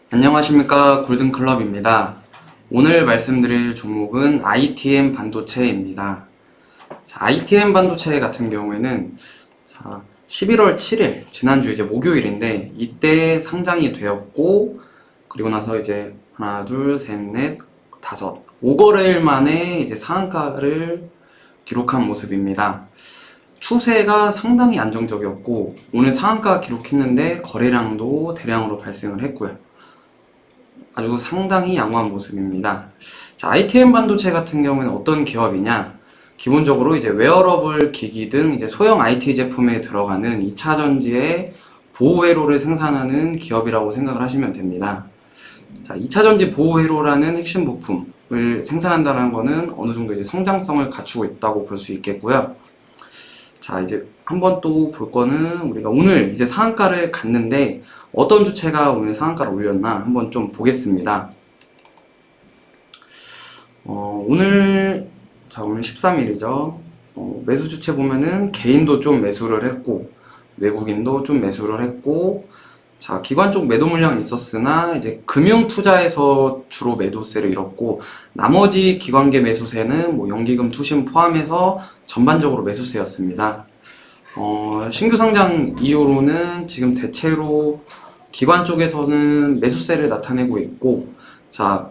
안녕하십니까, 골든클럽입니다. 오늘 말씀드릴 종목은 ITM 반도체입니다. ITM 반도체 같은 경우에는 11월 7일 지난주 이제 목요일인데 이때 상장이 되었고, 그리고 나서 이제 하나 둘 셋 넷 다섯 5거래일 만에 이제 상한가를 기록한 모습입니다. 추세가 상당히 안정적이었고 오늘 상한가 기록했는데 거래량도 대량으로 발생을 했고요. 아주 상당히 양호한 모습입니다. ITM 반도체 같은 경우에는 어떤 기업이냐? 기본적으로 이제 웨어러블 기기 등 이제 소형 IT 제품에 들어가는 2차 전지의 보호회로를 생산하는 기업이라고 생각을 하시면 됩니다. 2차 전지 보호회로라는 핵심 부품을 생산한다는 것은 어느 정도 이제 성장성을 갖추고 있다고 볼 수 있겠고요. 이제 한번 또 볼 거는 우리가 오늘 이제 상한가를 갔는데 어떤 주체가 오늘 상한가를 올렸나 한번 좀 보겠습니다. 오늘 13일이죠. 매수 주체 보면은 개인도 좀 매수를 했고 외국인도 좀 매수를 했고, 기관 쪽 매도 물량이 있었으나 이제 금융 투자에서 주로 매도세를 잃었고, 나머지 기관계 매수세는 뭐 연기금 투심 포함해서 전반적으로 매수세였습니다. 신규 상장 이후로는 지금 대체로 기관 쪽에서는 매수세를 나타내고 있고,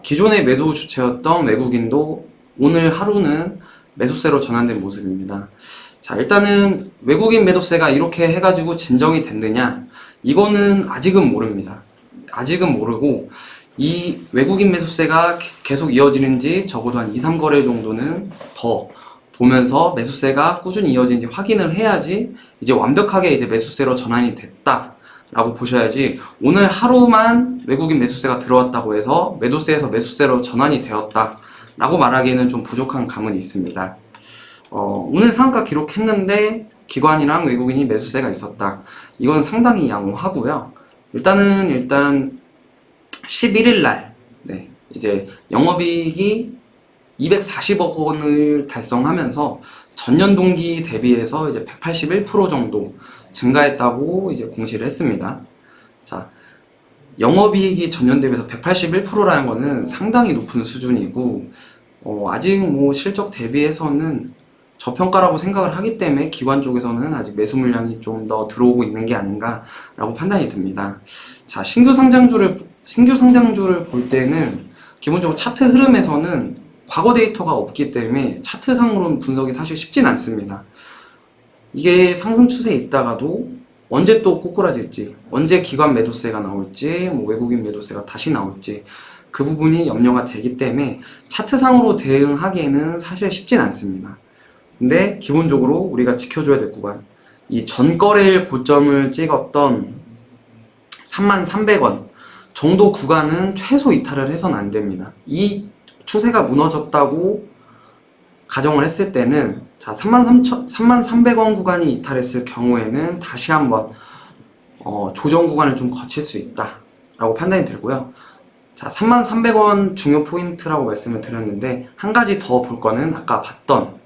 기존의 매도 주체였던 외국인도 오늘 하루는 매수세로 전환된 모습입니다. 일단은 외국인 매도세가 이렇게 해가지고 진정이 됐느냐? 이거는 아직은 모릅니다. 아직은 모르고, 이 외국인 매수세가 계속 이어지는지 적어도 한 2, 3거래 정도는 더 보면서 매수세가 꾸준히 이어지는지 확인을 해야지 이제 완벽하게 이제 매수세로 전환이 됐다 라고 보셔야지, 오늘 하루만 외국인 매수세가 들어왔다고 해서 매도세에서 매수세로 전환이 되었다 라고 말하기에는 좀 부족한 감은 있습니다. 오늘 상한가 기록했는데 기관이랑 외국인이 매수세가 있었다. 이건 상당히 양호하고요. 일단 11일날 이제 영업이익이 240억 원을 달성하면서 전년 동기 대비해서 이제 181% 정도 증가했다고 이제 공시를 했습니다. 영업이익이 전년 대비해서 181%라는 거는 상당히 높은 수준이고, 아직 뭐 실적 대비해서는 저평가라고 생각을 하기 때문에 기관 쪽에서는 아직 매수 물량이 좀 더 들어오고 있는 게 아닌가라고 판단이 듭니다. 신규 상장주를 볼 때는 기본적으로 차트 흐름에서는 과거 데이터가 없기 때문에 차트상으로는 분석이 사실 쉽진 않습니다. 이게 상승 추세에 있다가도 언제 또 꼬꾸라질지, 언제 기관 매도세가 나올지, 뭐 외국인 매도세가 다시 나올지, 그 부분이 염려가 되기 때문에 차트상으로 대응하기에는 사실 쉽진 않습니다. 근데 기본적으로 우리가 지켜줘야 될 구간, 이 전거래일 고점을 찍었던 33,300원 정도 구간은 최소 이탈을 해서는 안 됩니다. 이 추세가 무너졌다고 가정을 했을 때는 33,300원 구간이 이탈했을 경우에는 다시 한번 조정 구간을 좀 거칠 수 있다 라고 판단이 들고요. 33,300원 중요 포인트라고 말씀을 드렸는데, 한 가지 더 볼 거는 아까 봤던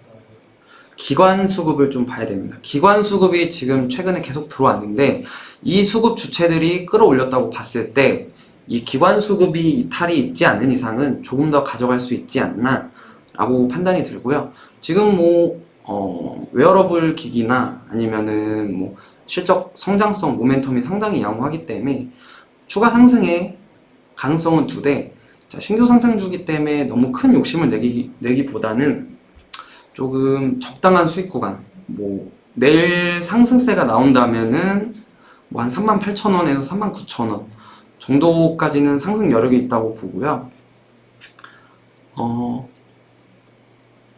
기관 수급을 좀 봐야 됩니다. 기관 수급이 지금 최근에 계속 들어왔는데 이 수급 주체들이 끌어올렸다고 봤을 때 이 기관 수급이 이탈이 있지 않는 이상은 조금 더 가져갈 수 있지 않나 라고 판단이 들고요. 지금 웨어러블 기기나 아니면은 뭐 실적 성장성 모멘텀이 상당히 양호하기 때문에 추가 상승의 가능성은 두 대. 신규 상승주기 때문에 너무 큰 욕심을 내기보다는 조금 적당한 수익 구간, 내일 상승세가 나온다면은 한 38,000원에서 39,000원 정도까지는 상승 여력이 있다고 보고요.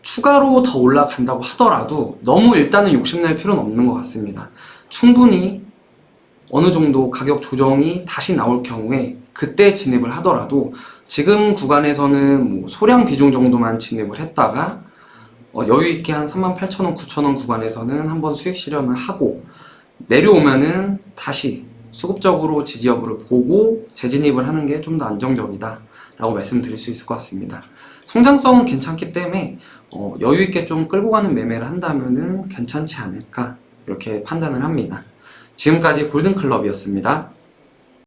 추가로 더 올라간다고 하더라도 너무 일단은 욕심낼 필요는 없는 것 같습니다. 충분히 어느 정도 가격 조정이 다시 나올 경우에 그때 진입을 하더라도, 지금 구간에서는 소량 비중 정도만 진입을 했다가 여유있게 한 38,000원, 9,000원 구간에서는 한번 수익 실현을 하고, 내려오면은 다시 수급적으로 지지 여부를 보고 재진입을 하는 게 좀 더 안정적이다 라고 말씀드릴 수 있을 것 같습니다. 성장성은 괜찮기 때문에 여유있게 좀 끌고 가는 매매를 한다면은 괜찮지 않을까, 이렇게 판단을 합니다. 지금까지 골든클럽이었습니다.